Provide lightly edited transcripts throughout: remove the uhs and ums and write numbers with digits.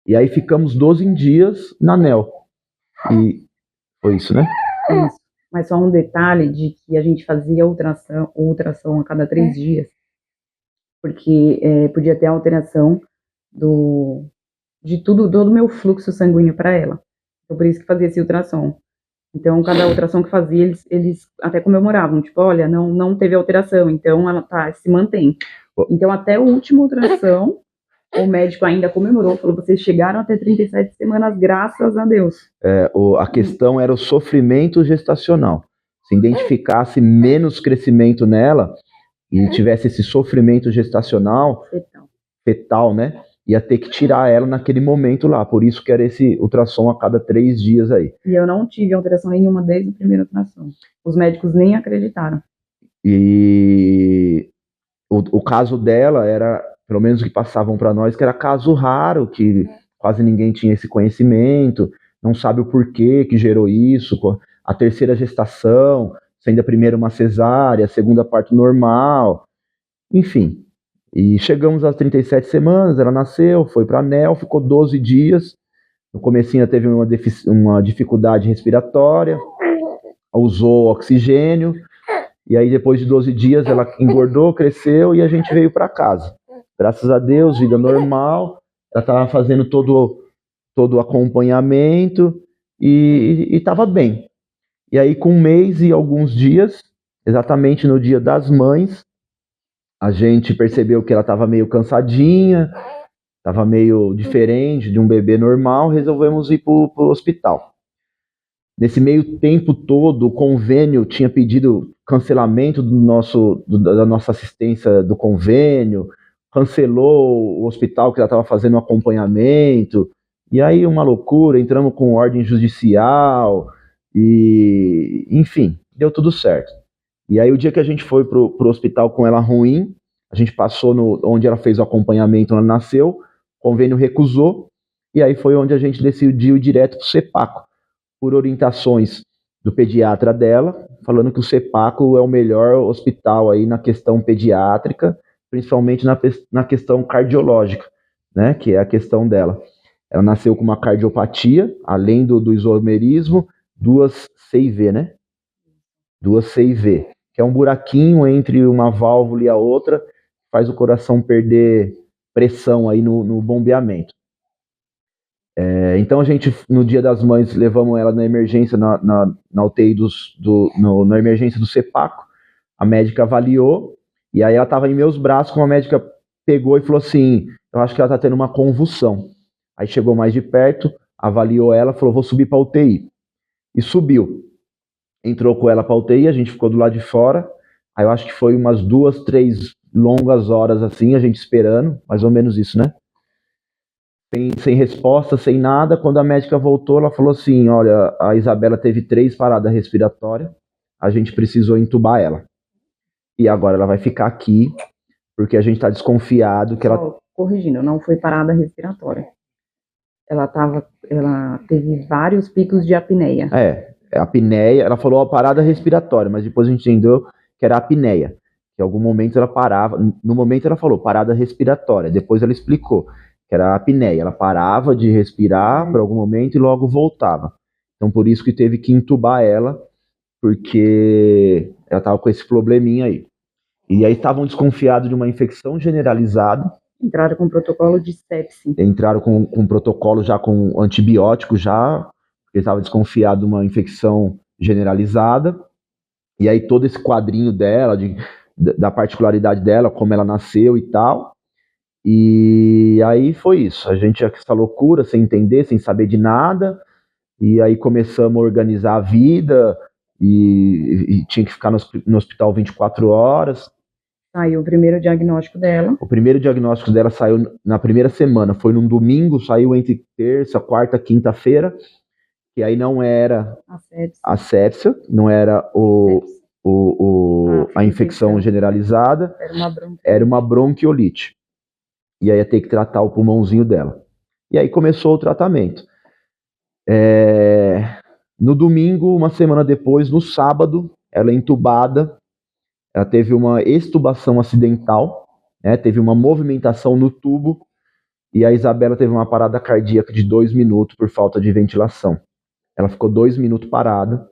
E aí ficamos 12 dias na NEL. E foi isso, né? Isso. Mas só um detalhe de que a gente fazia ultrassom a cada 3 dias, porque podia ter alteração de todo o meu fluxo sanguíneo para ela. Então, por isso que fazia esse ultrassom. Então, cada ultrassom que fazia, eles até comemoravam, tipo, olha, não teve alteração, então ela se mantém. Então, até o último ultrassom, o médico ainda comemorou, falou, vocês chegaram até 37 semanas, graças a Deus. A questão era o sofrimento gestacional. Se identificasse menos crescimento nela e tivesse esse sofrimento gestacional, fetal, né? Ia ter que tirar ela naquele momento lá. Por isso que era esse ultrassom a cada 3 dias aí. E eu não tive alteração nenhuma desde o primeiro ultrassom. Os médicos nem acreditaram. E o caso dela era, pelo menos o que passavam para nós, que era caso raro, que quase ninguém tinha esse conhecimento, não sabe o porquê que gerou isso, a terceira gestação, sendo a primeira uma cesárea, a segunda parto normal, enfim. E chegamos às 37 semanas, ela nasceu, foi para a NEL, ficou 12 dias, no comecinho ela teve uma dificuldade respiratória, usou oxigênio, e aí depois de 12 dias ela engordou, cresceu e a gente veio para casa. Graças a Deus, vida normal, ela estava fazendo todo o acompanhamento e estava bem. E aí com 1 mês e alguns dias, exatamente no Dia das Mães, a gente percebeu que ela estava meio cansadinha, estava meio diferente de um bebê normal, resolvemos ir para o hospital. Nesse meio tempo todo, o convênio tinha pedido cancelamento da nossa assistência do convênio, cancelou o hospital que ela estava fazendo o acompanhamento, e aí uma loucura, entramos com ordem judicial, e enfim, deu tudo certo. E aí o dia que a gente foi pro hospital com ela ruim, a gente passou onde ela fez o acompanhamento, ela nasceu, o convênio recusou, e aí foi onde a gente decidiu ir direto pro CEPACO, por orientações do pediatra dela, falando que o CEPACO é o melhor hospital aí na questão pediátrica, principalmente na questão cardiológica, né, que é a questão dela. Ela nasceu com uma cardiopatia, além do isomerismo, 2 CIV, né? 2 CIV, que é um buraquinho entre uma válvula e a outra, faz o coração perder pressão aí no bombeamento. Então a gente, no Dia das Mães, levamos ela na emergência, na UTI na emergência do CEPACO. A médica avaliou, e aí ela estava em meus braços, como a médica pegou e falou assim, eu acho que ela está tendo uma convulsão. Aí chegou mais de perto, avaliou ela, falou, vou subir para a UTI. E subiu. Entrou com ela para a UTI, a gente ficou do lado de fora. Aí eu acho que foi umas 2, 3 longas horas assim, a gente esperando, mais ou menos isso, né? Sem resposta, sem nada. Quando a médica voltou, ela falou assim, olha, a Isabela teve 3 paradas respiratórias, a gente precisou entubar ela. E agora ela vai ficar aqui, porque a gente está desconfiado que ela... Corrigindo, não foi parada respiratória. Ela teve vários picos de apneia. A apneia, ela falou a parada respiratória, mas depois a gente entendeu que era a apneia. Que em algum momento ela parava, no momento ela falou parada respiratória, depois ela explicou que era a apneia, ela parava de respirar por algum momento e logo voltava. Então por isso que teve que entubar ela, porque ela estava com esse probleminha aí. E aí estavam desconfiados de uma infecção generalizada. Entraram com protocolo de sepse. Entraram com protocolo já com antibiótico já, porque estava desconfiado de uma infecção generalizada. E aí todo esse quadrinho dela, da particularidade dela, como ela nasceu e tal. E aí foi isso. A gente tinha essa loucura, sem entender, sem saber de nada. E aí começamos a organizar a vida e tinha que ficar no hospital 24 horas. Saiu o primeiro diagnóstico dela. O primeiro diagnóstico dela saiu na primeira semana, foi num domingo, saiu entre terça, quarta, quinta-feira, que aí não era a sepsia, não era a infecção generalizada, era uma bronquiolite. E aí ia ter que tratar o pulmãozinho dela. E aí começou o tratamento. No domingo, uma semana depois, no sábado, ela é entubada, ela teve uma extubação acidental, né, teve uma movimentação no tubo, e a Isabela teve uma parada cardíaca de 2 minutos por falta de ventilação. Ela ficou 2 minutos parada,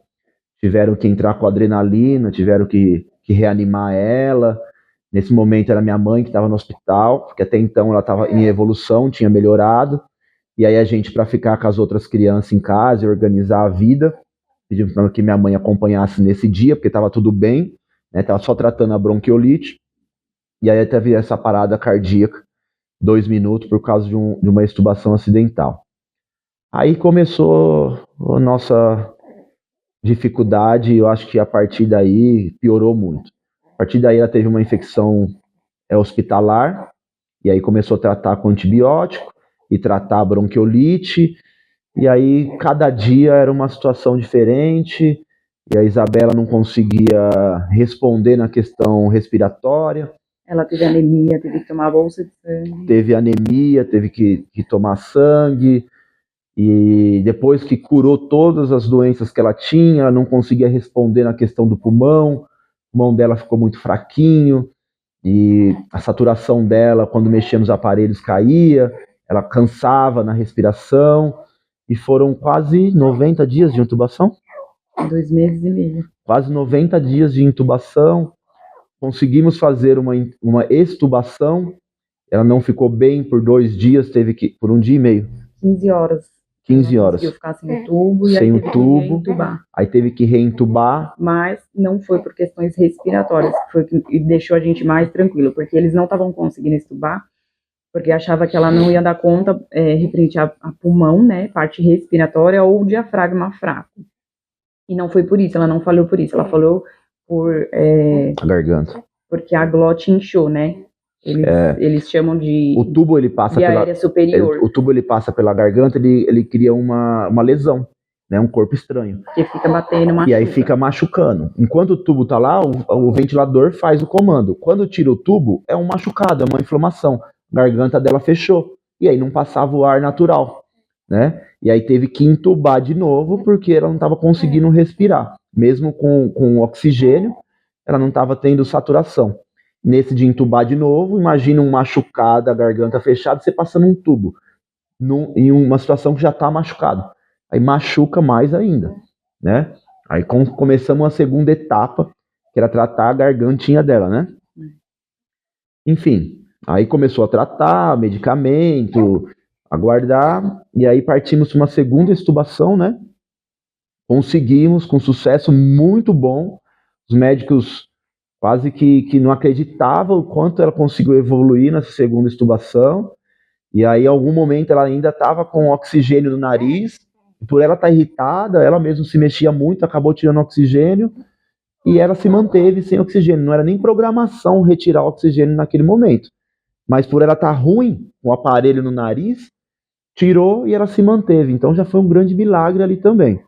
tiveram que entrar com adrenalina, tiveram que reanimar ela. Nesse momento era minha mãe que estava no hospital, porque até então ela estava em evolução, tinha melhorado. E aí a gente, para ficar com as outras crianças em casa e organizar a vida, pedimos para que minha mãe acompanhasse nesse dia, porque estava tudo bem, né? Estava só tratando a bronquiolite. E aí teve essa parada cardíaca, 2 minutos, por causa de uma extubação acidental. Aí começou a nossa dificuldade, eu acho que a partir daí piorou muito. A partir daí ela teve uma infecção hospitalar, e aí começou a tratar com antibiótico, e tratar a bronquiolite, e aí cada dia era uma situação diferente, e a Isabela não conseguia responder na questão respiratória. Ela teve anemia, teve que tomar bolsa de sangue. Teve anemia, teve que tomar sangue, e depois que curou todas as doenças que ela tinha, ela não conseguia responder na questão do pulmão, o pulmão dela ficou muito fraquinho, e a saturação dela, quando mexia nos aparelhos, caía, ela cansava na respiração, e foram quase 90 dias de intubação. 2 meses e meio. Quase 90 dias de intubação. Conseguimos fazer uma extubação. Ela não ficou bem por 2 dias, teve que, por 1 dia e meio. 15 horas. 15 horas. Conseguiu ficar sem o tubo, e sem aí o tubo, aí teve que reentubar. Mas não foi por questões respiratórias, que foi que deixou a gente mais tranquilo, porque eles não estavam conseguindo extubar, porque achava que ela não ia dar conta referente a pulmão, né, parte respiratória ou diafragma fraco. E não foi por isso, ela não falou por isso, ela falou por... a garganta. Porque a glote inchou, né? Eles chamam de... O tubo, ele passa pela... aérea superior. O tubo, ele passa pela garganta, ele cria uma lesão, né? Um corpo estranho. Que fica batendo, machuca. E aí fica machucando. Enquanto o tubo tá lá, o ventilador faz o comando. Quando tira o tubo, é um machucado, é uma inflamação. A garganta dela fechou. E aí não passava o ar natural, né? E aí teve que entubar de novo, porque ela não estava conseguindo respirar. Mesmo com oxigênio, ela não estava tendo saturação. Nesse de entubar de novo, imagina um machucado, a garganta fechada, você passando um tubo em uma situação que já está machucado. Aí machuca mais ainda, né? Aí começamos a segunda etapa, que era tratar a gargantinha dela, né? Enfim, aí começou a tratar, medicamento, aguardar, e aí partimos para uma segunda extubação, né? Conseguimos com sucesso muito bom. Os médicos quase que não acreditavam o quanto ela conseguiu evoluir nessa segunda extubação. E aí, em algum momento, ela ainda estava com oxigênio no nariz. E por ela estar irritada, ela mesma se mexia muito, acabou tirando oxigênio. E ela se manteve sem oxigênio. Não era nem programação retirar o oxigênio naquele momento. Mas por ela estar ruim, com o aparelho no nariz, tirou e ela se manteve. Então já foi um grande milagre ali também.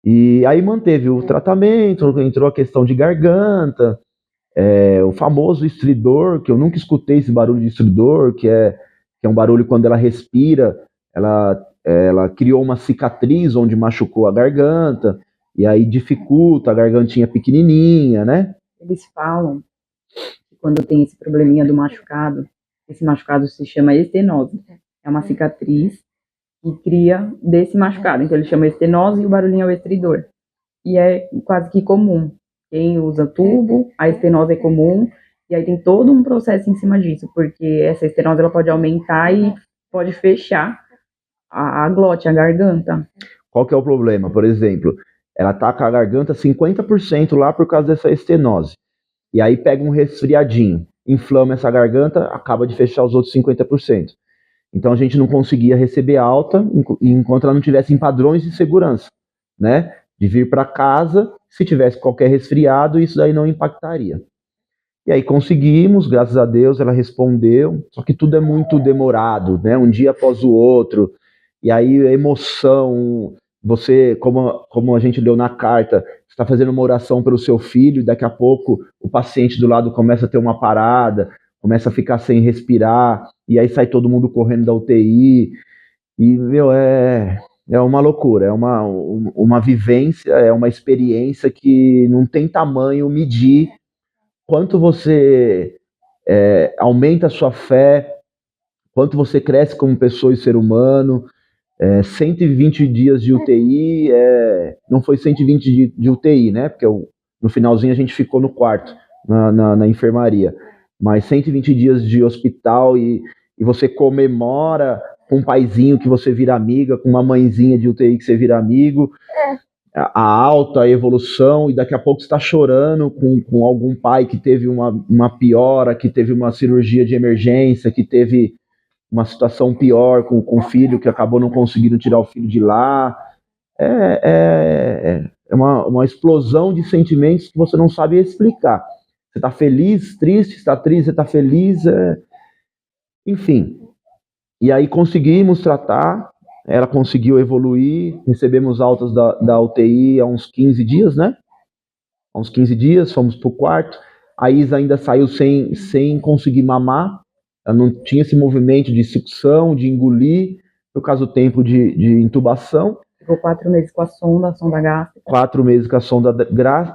E aí manteve o tratamento, entrou a questão de garganta, o famoso estridor, que eu nunca escutei esse barulho de estridor, que é um barulho quando ela respira, ela criou uma cicatriz onde machucou a garganta, e aí dificulta a gargantinha pequenininha, né? Eles falam que quando tem esse probleminha do machucado, esse machucado se chama estenose. É uma cicatriz que cria desse machucado. Então ele chama estenose e o barulhinho é o estridor. E é quase que comum. Quem usa tubo, a estenose é comum, e aí tem todo um processo em cima disso, porque essa estenose ela pode aumentar e pode fechar a glote, a garganta. Qual que é o problema? Por exemplo, ela tá com a garganta 50% lá por causa dessa estenose. E aí pega um resfriadinho, inflama essa garganta, acaba de fechar os outros 50%. Então a gente não conseguia receber alta enquanto ela não tivesse em padrões de segurança, né? De vir para casa, se tivesse qualquer resfriado, isso daí não impactaria. E aí conseguimos, graças a Deus, ela respondeu, só que tudo é muito demorado, né? Um dia após o outro, e aí a emoção, você, como a gente leu na carta, está fazendo uma oração pelo seu filho, e daqui a pouco o paciente do lado começa a ter uma parada, começa a ficar sem respirar, e aí sai todo mundo correndo da UTI, e, meu, é uma loucura, é uma vivência, é uma experiência que não tem tamanho medir quanto você aumenta a sua fé, quanto você cresce como pessoa e ser humano. 120 dias de UTI, não foi 120 de UTI, né? Porque no finalzinho a gente ficou no quarto, na enfermaria. Mas 120 dias de hospital e você comemora com um paizinho que você vira amiga, com uma mãezinha de UTI que você vira amigo, a alta, a evolução, e daqui a pouco você está chorando com algum pai que teve uma piora, que teve uma cirurgia de emergência, que teve uma situação pior com o filho que acabou não conseguindo tirar o filho de lá. É uma explosão de sentimentos que você não sabe explicar. Você está feliz, triste, está triste, você está feliz, enfim. E aí conseguimos tratar, ela conseguiu evoluir, recebemos altas da UTI há uns 15 dias, né? Há uns 15 dias, fomos pro quarto. A Isa ainda saiu sem conseguir mamar, ela não tinha esse movimento de sucção, de engolir, por causa do tempo de intubação. Ficou 4 meses com a sonda gástrica. 4 meses com a sonda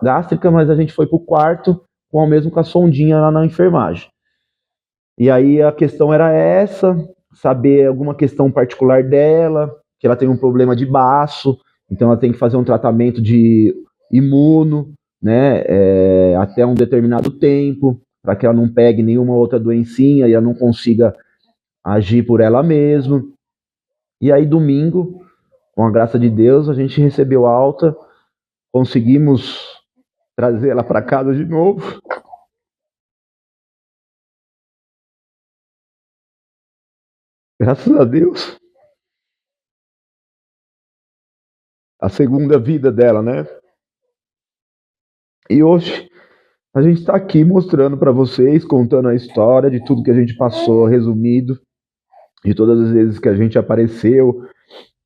gástrica, mas a gente foi pro quarto mesmo com a sondinha lá na enfermagem. E aí a questão era essa, saber alguma questão particular dela, que ela tem um problema de baço, então ela tem que fazer um tratamento de imuno, né, até um determinado tempo, para que ela não pegue nenhuma outra doencinha e ela não consiga agir por ela mesma. E aí domingo, com a graça de Deus, a gente recebeu alta, conseguimos trazer ela para casa de novo. Graças a Deus. A segunda vida dela, né? E hoje a gente está aqui mostrando para vocês, contando a história de tudo que a gente passou, resumido, de todas as vezes que a gente apareceu,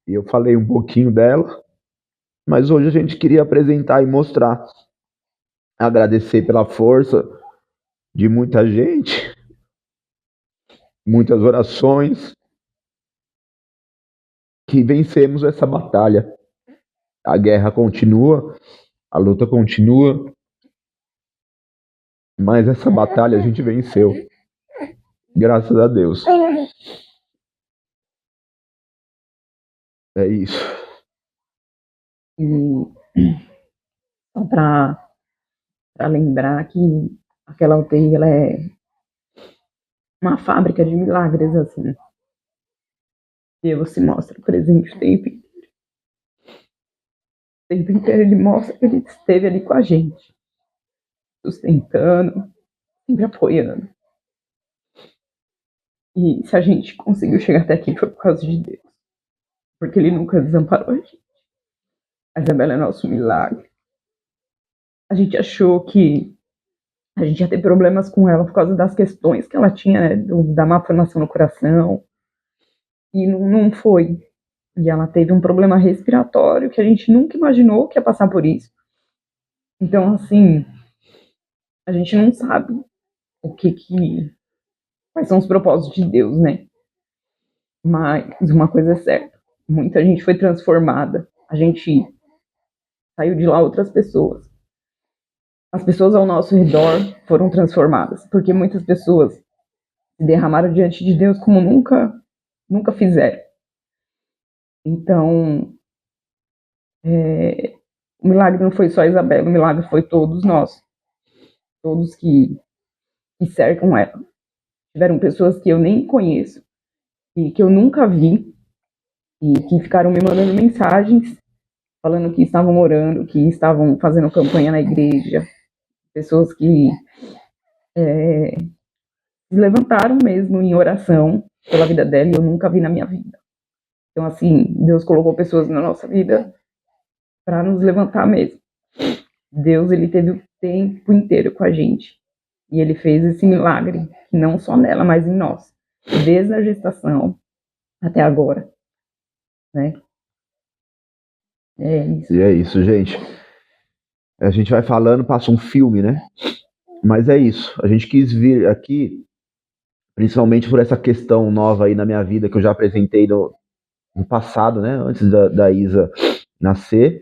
e eu falei um pouquinho dela, mas hoje a gente queria apresentar e mostrar, agradecer pela força de muita gente, muitas orações, que vencemos essa batalha. A guerra continua, a luta continua, mas essa batalha a gente venceu. Graças a Deus. É isso. E só para lembrar que aquela UTI ela é uma fábrica de milagres, assim. Deus se mostra presente o tempo inteiro. O tempo inteiro ele mostra que ele esteve ali com a gente, sustentando, sempre apoiando. E se a gente conseguiu chegar até aqui foi por causa de Deus. Porque ele nunca desamparou a gente. A Isabela é nosso milagre. A gente achou que a gente ia ter problemas com ela por causa das questões que ela tinha, né, da má formação no coração. E não foi. E ela teve um problema respiratório que a gente nunca imaginou que ia passar por isso. Então, assim, a gente não sabe quais são os propósitos de Deus, né? Mas uma coisa é certa, muita gente foi transformada. A gente saiu de lá outras pessoas. As pessoas ao nosso redor foram transformadas, porque muitas pessoas se derramaram diante de Deus como nunca fizeram. Então, o milagre não foi só a Isabela, o milagre foi todos nós. Todos que cercam ela. Tiveram pessoas que eu nem conheço e que eu nunca vi e que ficaram me mandando mensagens falando que estavam orando, que estavam fazendo campanha na igreja. Pessoas que se levantaram mesmo em oração pela vida dela e eu nunca vi na minha vida. Então, assim, Deus colocou pessoas na nossa vida para nos levantar mesmo. Deus, ele teve o tempo inteiro com a gente. E ele fez esse milagre, não só nela, mas em nós. Desde a gestação até agora. Né? É isso. E é isso, gente. A gente vai falando, passa um filme, né? Mas é isso. A gente quis vir aqui, principalmente por essa questão nova aí na minha vida, que eu já apresentei no passado, né? Antes da Isa nascer.